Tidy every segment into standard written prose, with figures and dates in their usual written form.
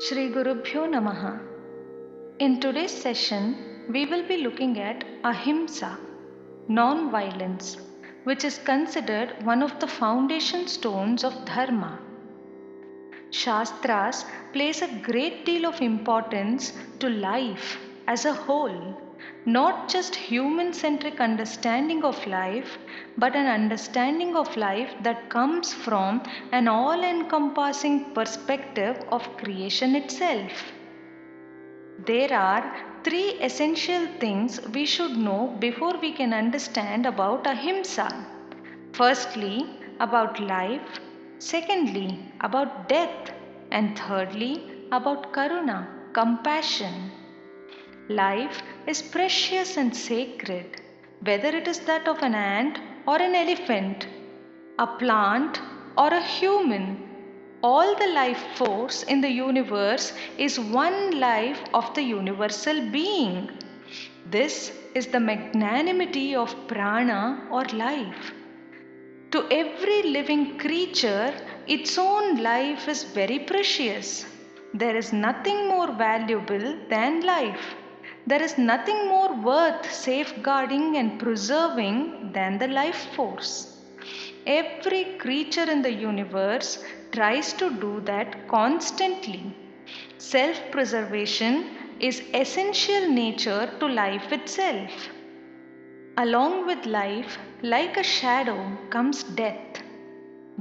Shri Gurubhyo Namaha. In today's session, we will be looking at Ahimsa, non-violence, which is considered one of the foundation stones of Dharma. Shastras place a great deal of importance to life as a whole, not just human-centric understanding of life, but an understanding of life that comes from an all-encompassing perspective of creation itself. There are three essential things we should know before we can understand about Ahimsa. Firstly, about life. Secondly, about death. And thirdly, about Karuna, compassion. Life is precious and sacred, whether it is that of an ant or an elephant, a plant or a human. All the life force in the universe is one life of the universal being. This is the magnanimity of prana or life. To every living creature, its own life is very precious. There is nothing more valuable than life. There is nothing more worth safeguarding and preserving than the life force. Every creature in the universe tries to do that constantly. Self preservation is essential nature to life itself. Along with life, like a shadow, comes death.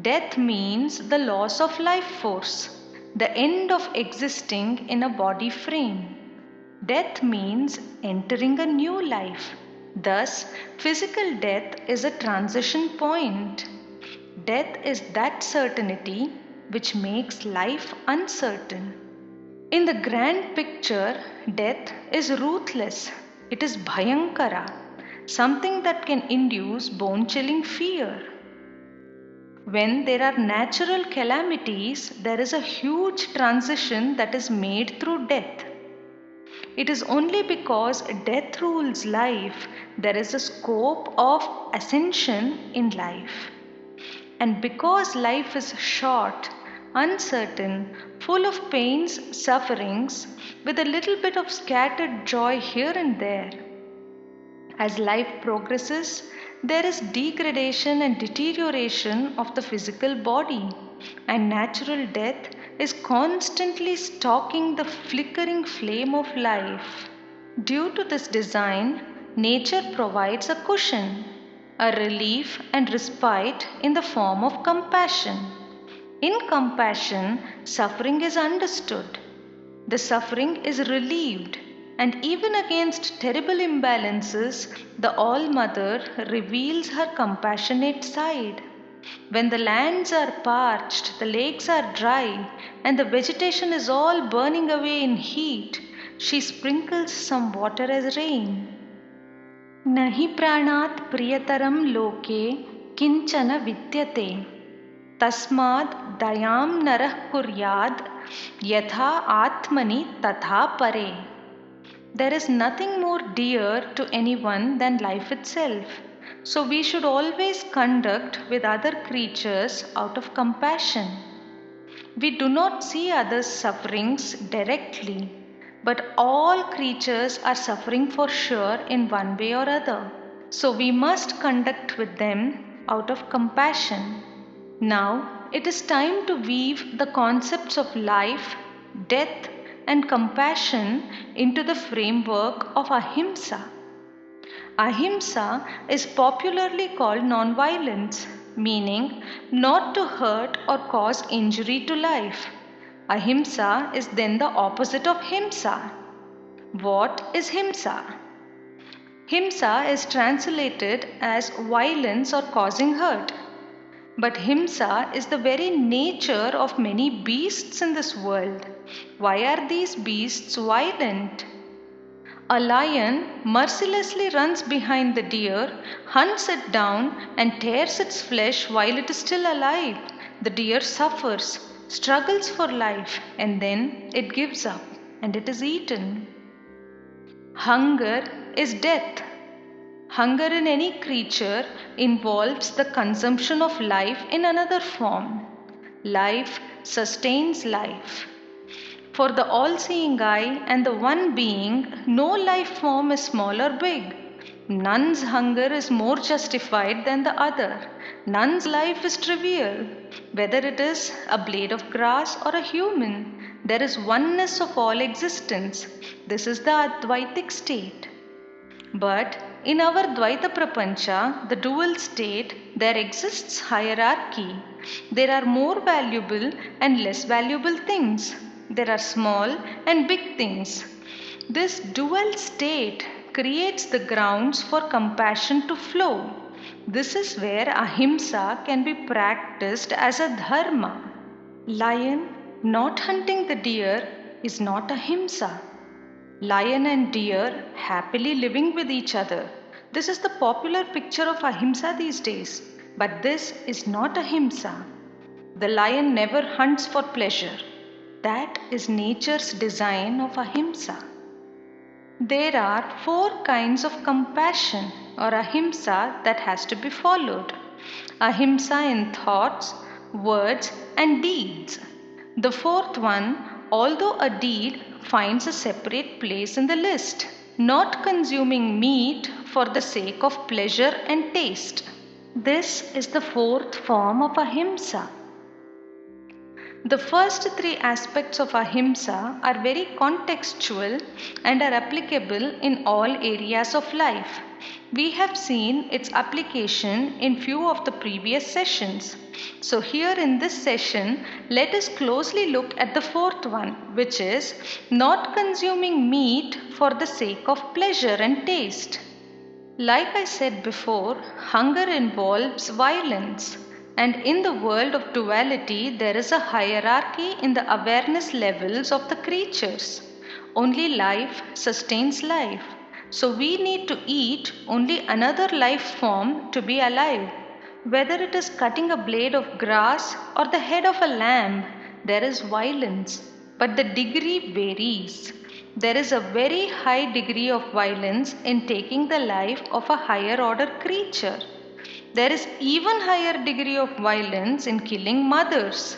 Death means the loss of life force, the end of existing in a body frame. Death means entering a new life. Thus, physical death is a transition point. Death is that certainty which makes life uncertain. In the grand picture, death is ruthless. It is bhayankara, something that can induce bone chilling fear. When there are natural calamities, there is a huge transition that is made through death. It is only because death rules life there is a scope of ascension in life. And because life is short, uncertain, full of pains, sufferings, with a little bit of scattered joy here and there, as life progresses, there is degradation and deterioration of the physical body, and natural death is constantly stalking the flickering flame of life. Due to this design, nature provides a cushion, a relief and respite in the form of compassion. In compassion, suffering is understood. The suffering is relieved, and even against terrible imbalances, the All Mother reveals her compassionate side. When the lands are parched, the lakes are dry, and the vegetation is all burning away in heat, she sprinkles some water as rain. Nahi pranat priyataram loke kinchana vidyate. Tasmad dayam narah kuryad yatha atmani tatha pare. There is nothing more dear to anyone than life itself. So we should always conduct with other creatures out of compassion. We do not see others' sufferings directly, but all creatures are suffering for sure in one way or other. So we must conduct with them out of compassion. Now it is time to weave the concepts of life, death, and compassion into the framework of Ahimsa. Ahimsa is popularly called nonviolence, meaning not to hurt or cause injury to life. Ahimsa is then the opposite of Himsa. What is Himsa? Himsa is translated as violence or causing hurt. But Himsa is the very nature of many beasts in this world. Why are these beasts violent? A lion mercilessly runs behind the deer, hunts it down, and tears its flesh while it is still alive. The deer suffers, struggles for life, and then it gives up and it is eaten. Hunger is death. Hunger in any creature involves the consumption of life in another form. Life sustains life. For the all-seeing eye and the one being, no life form is small or big. None's hunger is more justified than the other. None's life is trivial. Whether it is a blade of grass or a human, there is oneness of all existence. This is the Advaitic state. But in our Dvaita Prapancha, the dual state, there exists hierarchy. There are more valuable and less valuable things. There are small and big things. This dual state creates the grounds for compassion to flow. This is where ahimsa can be practiced as a dharma. Lion not hunting the deer is not ahimsa. Lion and deer happily living with each other. This is the popular picture of ahimsa these days. But this is not ahimsa. The lion never hunts for pleasure. That is nature's design of ahimsa. There are 4 kinds of compassion or ahimsa that has to be followed. Ahimsa in thoughts, words and deeds. The 4th one, although a deed, finds a separate place in the list. Not consuming meat for the sake of pleasure and taste. This is the 4th form of ahimsa. The first 3 aspects of ahimsa are very contextual and are applicable in all areas of life. We have seen its application in few of the previous sessions. So here in this session, let us closely look at the 4th one, which is not consuming meat for the sake of pleasure and taste. Like I said before, hunger involves violence. And in the world of duality, there is a hierarchy in the awareness levels of the creatures. Only life sustains life. So we need to eat only another life form to be alive. Whether it is cutting a blade of grass or the head of a lamb, there is violence. But the degree varies. There is a very high degree of violence in taking the life of a higher order creature. There is even higher degree of violence in killing mothers,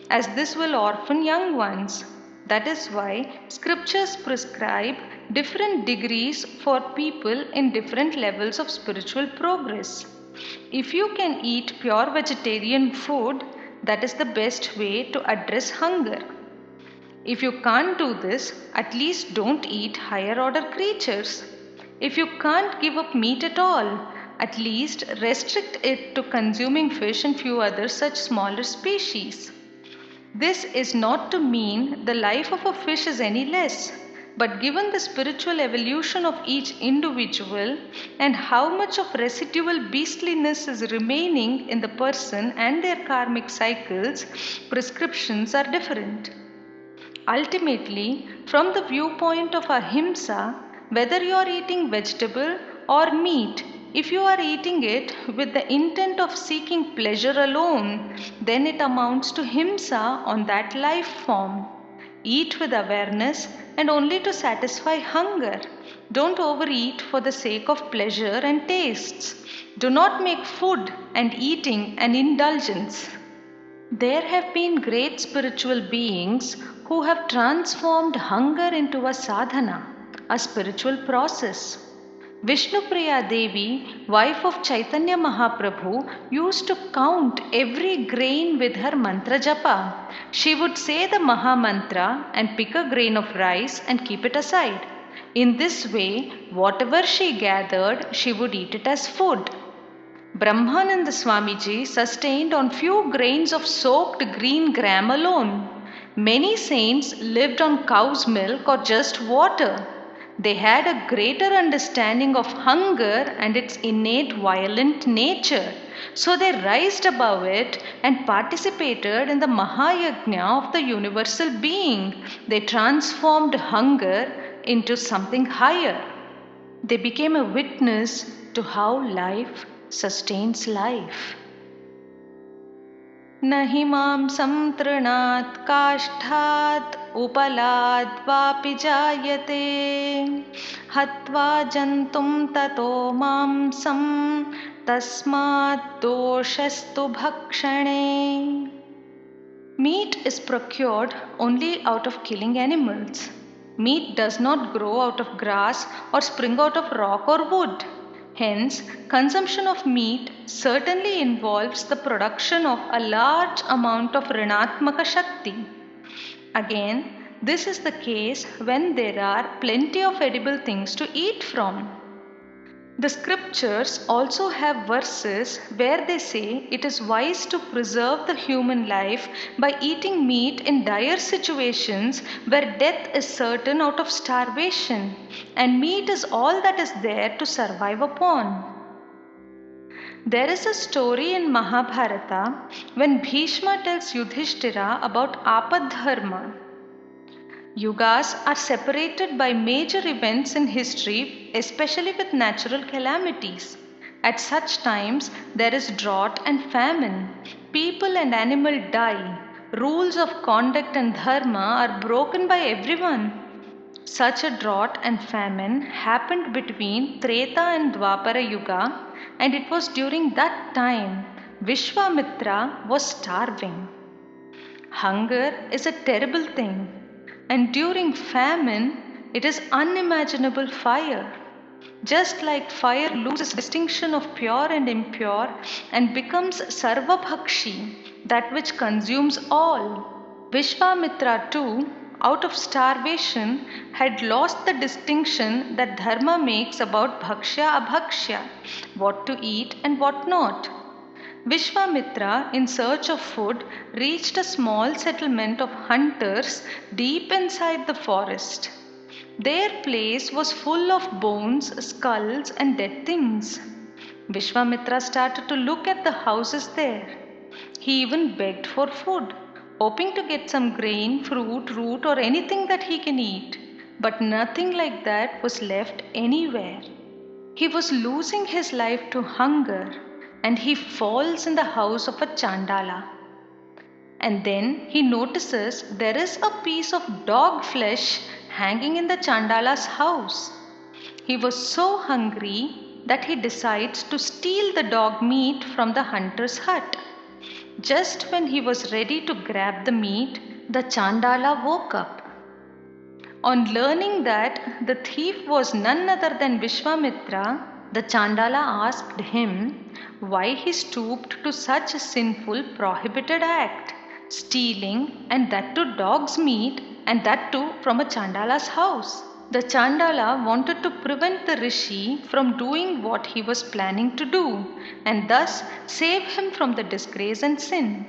as this will orphan young ones. That is why scriptures prescribe different degrees for people in different levels of spiritual progress. If you can eat pure vegetarian food, that is the best way to address hunger. If you can't do this, at least don't eat higher order creatures. If you can't give up meat at all, at least restrict it to consuming fish and few other such smaller species. This is not to mean the life of a fish is any less, but given the spiritual evolution of each individual and how much of residual beastliness is remaining in the person and their karmic cycles, prescriptions are different. Ultimately, from the viewpoint of ahimsa, whether you are eating vegetable or meat, if you are eating it with the intent of seeking pleasure alone, then it amounts to himsa on that life form. Eat with awareness and only to satisfy hunger. Don't overeat for the sake of pleasure and tastes. Do not make food and eating an indulgence. There have been great spiritual beings who have transformed hunger into a sadhana, a spiritual process. Vishnupriya Devi, wife of Chaitanya Mahaprabhu, used to count every grain with her mantra japa. She would say the Maha Mantra and pick a grain of rice and keep it aside. In this way, whatever she gathered, she would eat it as food. Brahmananda Swamiji sustained on few grains of soaked green gram alone. Many saints lived on cow's milk or just water. They had a greater understanding of hunger and its innate violent nature. So they rised above it and participated in the Mahayajna of the universal being. They transformed hunger into something higher. They became a witness to how life sustains life. नहि मांसं तृणात् काष्ठात् उपलाद् वापि जायते हत्वा जन्तुं ततो मांसं तस्मात् दोषस्तु भक्षणे. Meat is procured only out of killing animals. Meat does not grow out of grass or spring out of rock or wood. Hence, consumption of meat certainly involves the production of a large amount of Rinatmaka Shakti. Again, this is the case when there are plenty of edible things to eat from. The scriptures also have verses where they say it is wise to preserve the human life by eating meat in dire situations where death is certain out of starvation, and meat is all that is there to survive upon. There is a story in Mahabharata when Bhishma tells Yudhishthira about Apadharma. Yugas are separated by major events in history, especially with natural calamities. At such times, there is drought and famine. People and animal die. Rules of conduct and dharma are broken by everyone. Such a drought and famine happened between Treta and Dwapara Yuga, and it was during that time Vishwamitra was starving. Hunger is a terrible thing. And during famine, it is unimaginable fire. Just like fire loses distinction of pure and impure and becomes sarvabhakshi, that which consumes all. Vishwamitra too, out of starvation, had lost the distinction that dharma makes about bhakshya abhakshya, what to eat and what not. Vishwamitra, in search of food, reached a small settlement of hunters deep inside the forest. Their place was full of bones, skulls, and dead things. Vishwamitra started to look at the houses there. He even begged for food, hoping to get some grain, fruit, root, or anything that he can eat. But nothing like that was left anywhere. He was losing his life to hunger, and he falls in the house of a Chandala. And then he notices there is a piece of dog flesh hanging in the Chandala's house. He was so hungry that he decides to steal the dog meat from the hunter's hut. Just when he was ready to grab the meat, the Chandala woke up. On learning that the thief was none other than Vishwamitra, the Chandala asked him why he stooped to such a sinful, prohibited act, stealing, and that to dog's meat, and that too from a Chandala's house. The Chandala wanted to prevent the Rishi from doing what he was planning to do, and thus save him from the disgrace and sin.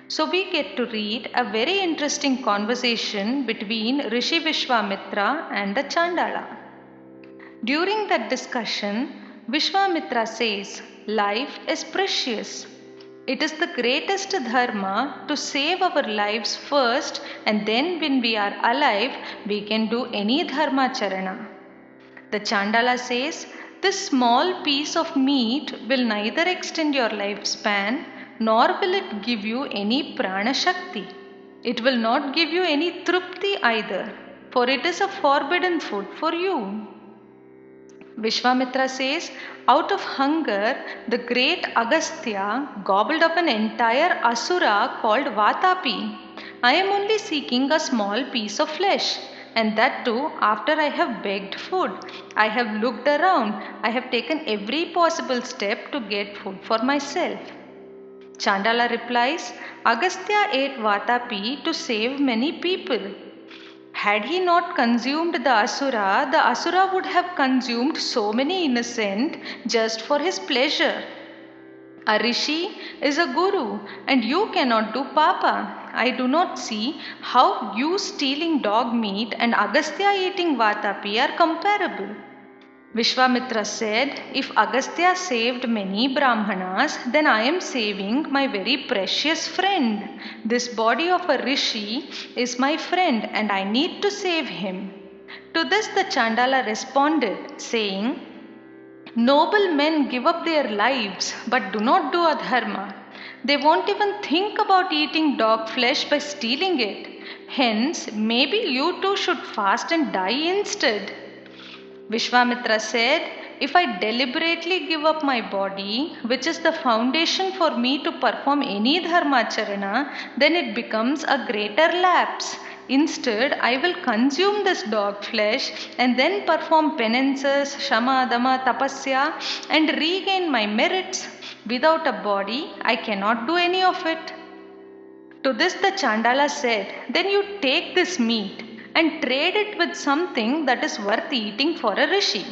So we get to read a very interesting conversation between Rishi Vishwamitra and the Chandala. During that discussion, Vishwamitra says, life is precious. It is the greatest dharma to save our lives first, and then when we are alive, we can do any dharma charana. The Chandala says, this small piece of meat will neither extend your lifespan, nor will it give you any prana shakti. It will not give you any trupti either, for it is a forbidden food for you. Vishwamitra says, out of hunger, the great Agastya gobbled up an entire asura called Vatapi. I am only seeking a small piece of flesh, and that too after I have begged food. I have looked around. I have taken every possible step to get food for myself. Chandala replies, Agastya ate Vatapi to save many people. Had he not consumed the Asura would have consumed so many innocent just for his pleasure. A rishi is a guru, and you cannot do papa. I do not see how you stealing dog meat and Agastya eating Vatapi are comparable. Vishwamitra said, if Agastya saved many Brahmanas, then I am saving my very precious friend. This body of a rishi is my friend and I need to save him. To this the Chandala responded, saying, noble men give up their lives but do not do adharma. They won't even think about eating dog flesh by stealing it. Hence, maybe you too should fast and die instead. Vishwamitra said, if I deliberately give up my body, which is the foundation for me to perform any dharmacharana, then it becomes a greater lapse. Instead, I will consume this dog flesh and then perform penances, shama, dama, tapasya, and regain my merits. Without a body, I cannot do any of it. To this the Chandala said, then you take this meat and trade it with something that is worth eating for a rishi.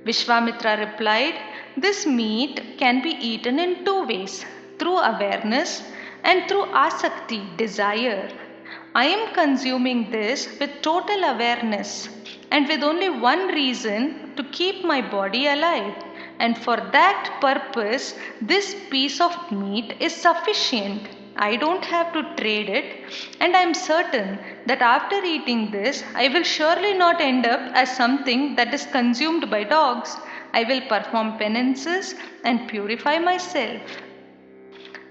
Vishwamitra replied, this meat can be eaten in two ways, through awareness and through asakti, desire. I am consuming this with total awareness and with only one reason, to keep my body alive. And for that purpose, this piece of meat is sufficient. I don't have to trade it, and I am certain that after eating this, I will surely not end up as something that is consumed by dogs. I will perform penances and purify myself.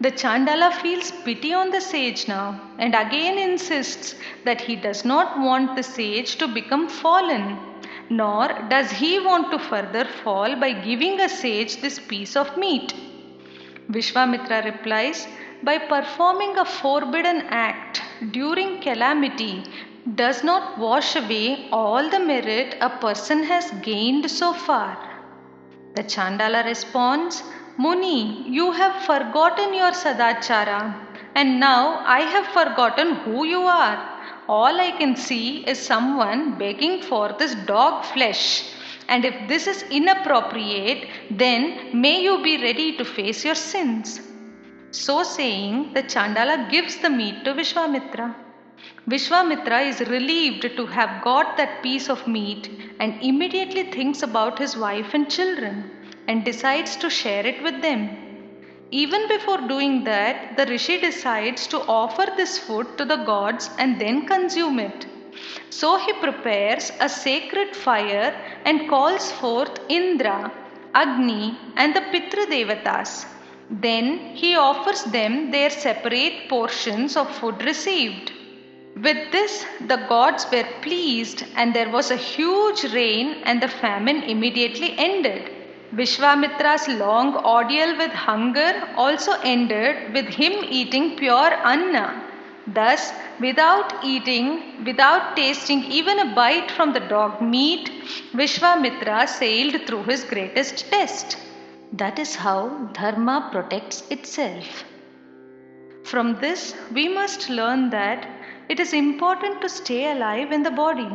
The Chandala feels pity on the sage now and again insists that he does not want the sage to become fallen, nor does he want to further fall by giving a sage this piece of meat. Vishwamitra replies, by performing a forbidden act during calamity does not wash away all the merit a person has gained so far. The Chandala responds, Muni, you have forgotten your sadachara, and now I have forgotten who you are. All I can see is someone begging for this dog flesh. And if this is inappropriate, then may you be ready to face your sins. So saying, the Chandala gives the meat to Vishwamitra. Vishwamitra is relieved to have got that piece of meat and immediately thinks about his wife and children and decides to share it with them. Even before doing that, the Rishi decides to offer this food to the gods and then consume it. So he prepares a sacred fire and calls forth Indra, Agni, and the Pitra Devatas. Then he offers them their separate portions of food received. With this, the gods were pleased, and there was a huge rain, and the famine immediately ended. Vishwamitra's long ordeal with hunger also ended with him eating pure anna. Thus, without tasting even a bite from the dog meat, Vishwamitra sailed through his greatest test. That is how dharma protects itself. From this, we must learn that it is important to stay alive in the body.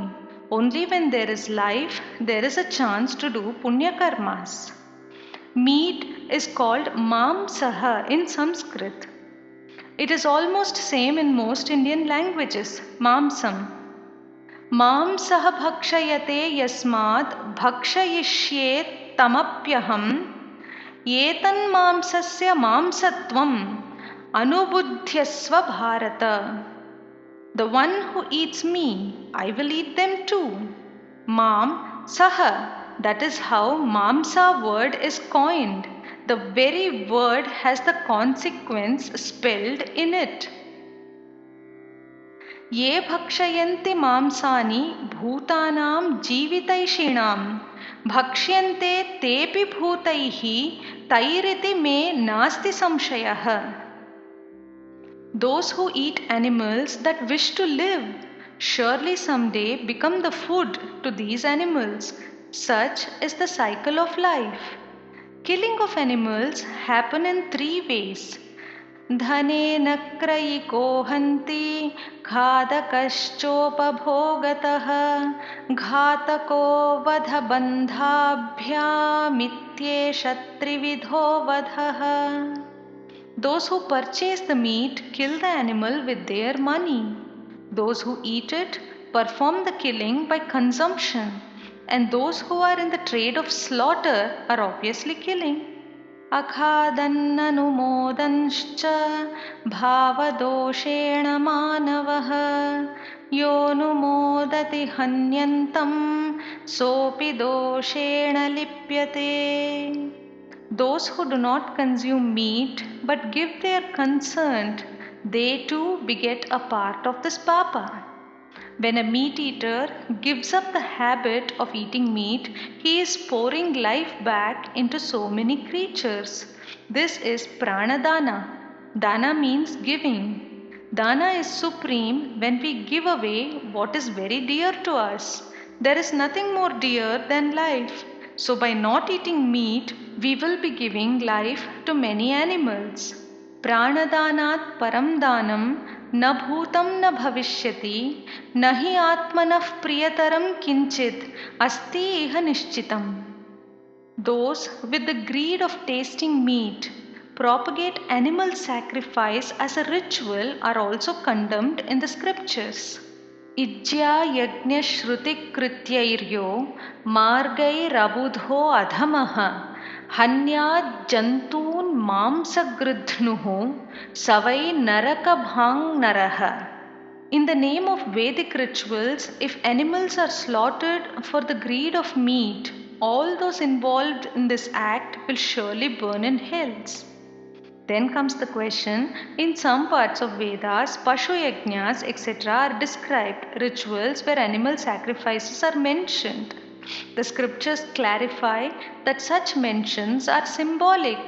Only when there is life, there is a chance to do punya karmas. Meat is called mamsaha in Sanskrit. It is almost same in most Indian languages, mamsam. Mamsaha bhakshayate yasmat bhakshayishyet tamapyaham Yetan mamsasya mamsatvam anubudhyasva bharata. The one who eats me, I will eat them too. Mam saha, that is how mamsa word is coined. The very word has the consequence spelled in it. Ye bhakshayanti mamsani bhutanam jivitaishinam bhakshyante tepi bhutaihi tairiti me nasti samshayah. Those who eat animals that wish to live surely someday become the food to these animals. Such is the cycle of life. Killing of animals happen in three ways. धनेन क्रयिको हन्ति घातकश्चोपभोगतः घातको वधबन्धाभ्यामित्येष त्रिविधो वधः. Those who purchase the meat kill the animal with their money. Those who eat it perform the killing by consumption. And those who are in the trade of slaughter are obviously killing. Akhadannanumodanscha bhavadoshena manavah yonumodati hanyantam sopi doshena lipyate. Those who do not consume meat but give their consent, they too beget a part of this papa. When a meat eater gives up the habit of eating meat, he is pouring life back into so many creatures. This is pranadana. Dana means giving. Dana is supreme when we give away what is very dear to us. There is nothing more dear than life. So, by not eating meat, we will be giving life to many animals. Pranadanat param danam न भूतं न भविष्यति न हि आत्मनः प्रियतरं किंचित अस्ति इह निश्चितम्. Those with the greed of tasting meat propagate animal sacrifice as a ritual are also condemned in the scriptures. Ijya yajna shruti krityayiryo margairabudho adhamaha हन्यात् जंतून् मांसगृध्नुः savai narakabhang naraha. In the name of Vedic rituals, if animals are slaughtered for the greed of meat, all those involved in this act will surely burn in hells. Then comes the question, in some parts of Vedas, Pashu Yajnas, etc. are described, rituals where animal sacrifices are mentioned. The scriptures clarify that such mentions are symbolic.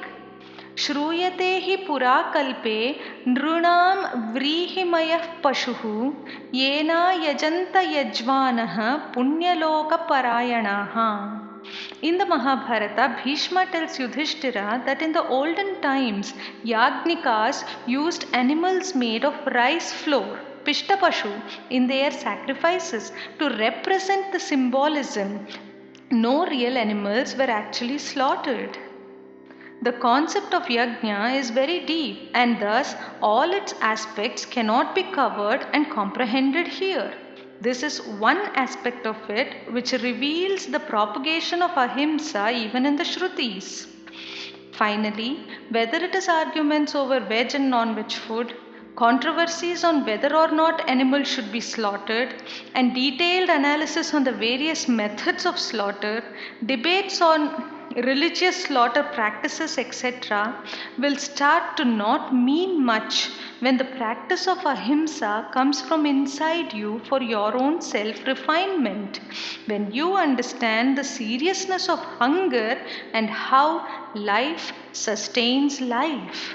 Shruyate hi pura kalpe nrunam vrihimayah pashuhu yena yajanta yajvanah punyaloka parayanaha. In the Mahabharata, Bhishma tells Yudhishthira that in the olden times, Yagnikas used animals made of rice flour, Pishtapashu, in their sacrifices to represent the symbolism. No real animals were actually slaughtered. The concept of yajna is very deep and thus all its aspects cannot be covered and comprehended here. This is one aspect of it which reveals the propagation of ahimsa even in the Shrutis. Finally, whether it is arguments over veg and non-veg food, controversies on whether or not animals should be slaughtered, and detailed analysis on the various methods of slaughter, debates on religious slaughter practices, etc., will start to not mean much when the practice of ahimsa comes from inside you for your own self-refinement. When you understand the seriousness of hunger and how life sustains life.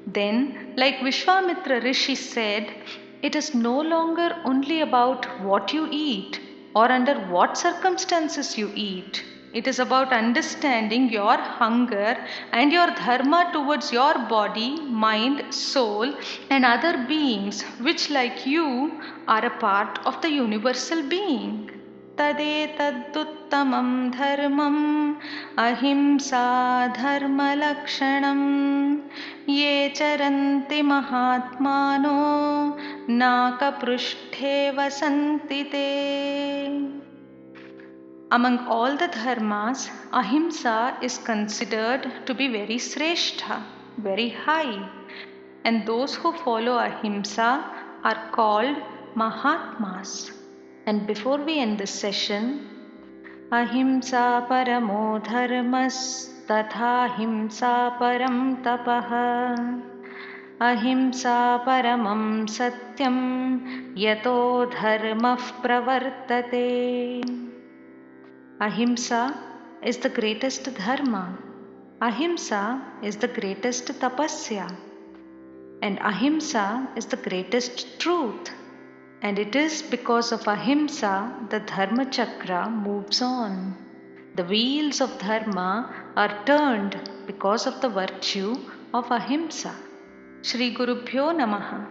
Then, like Vishwamitra Rishi said, it is no longer only about what you eat or under what circumstances you eat. It is about understanding your hunger and your dharma towards your body, mind, soul, and other beings, which, like you, are a part of the universal being. Tadetaduttamam dharmam ahimsa dharma lakshanam ye charanti mahatmano nakaprishthe vasanti te. Among all the dharmas, ahimsa is considered to be very sreshta, very high, and those who follow ahimsa are called mahatmas. And before we end this session, ahimsa paramo dharmas tatha himsa param tapah ahimsa paramam satyam yato dharmah pravartate. Ahimsa is the greatest dharma. Ahimsa is the greatest tapasya. And ahimsa is the greatest truth. And it is because of ahimsa the dharma chakra moves on. The wheels of dharma are turned because of the virtue of ahimsa. Shri Gurubhyo Namaha.